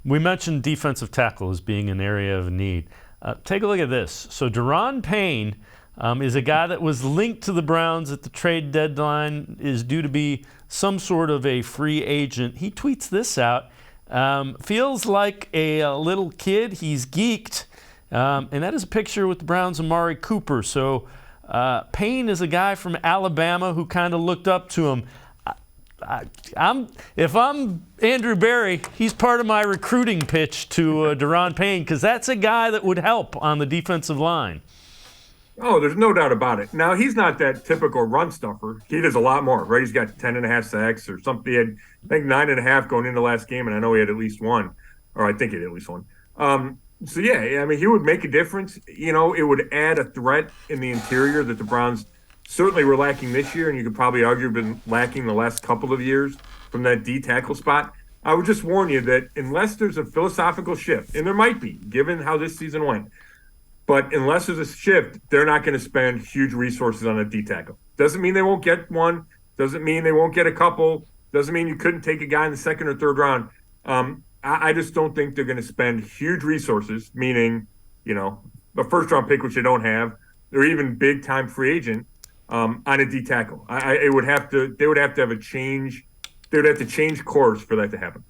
We mentioned defensive tackle as being an area of need. Take a look at this. So Daron Payne is a guy that was linked to the Browns at the trade deadline, is due to be some sort of a free agent. He tweets this out. Feels like a little kid. He's geeked. And that is a picture with the Browns' Amari Cooper. So Payne is a guy from Alabama who kind of looked up to him. If I'm Andrew Berry, he's part of my recruiting pitch to Daron Payne, because that's a guy that would help on the defensive line. Oh, there's no doubt about it. Now, he's not that typical run stuffer. He does a lot more, right? He's got 10.5 sacks or something. He had, I think, 9.5 going into last game, and I know he had at least one, or I think he had at least one. So, yeah, I mean, he would make a difference. You know, it would add a threat in the interior that the Browns certainly were lacking this year, and you could probably argue been lacking the last couple of years from that D tackle spot. I would just warn you that unless there's a philosophical shift, and there might be, given how this season went, but unless there's a shift, they're not going to spend huge resources on a D tackle. Doesn't mean they won't get one. Doesn't mean they won't get a couple. Doesn't mean you couldn't take a guy in the second or third round. I just don't think they're going to spend huge resources, meaning, you know, a first-round pick, which they don't have, or even big-time free agent, on a D tackle. They would have to have a change. They would have to change course for that to happen.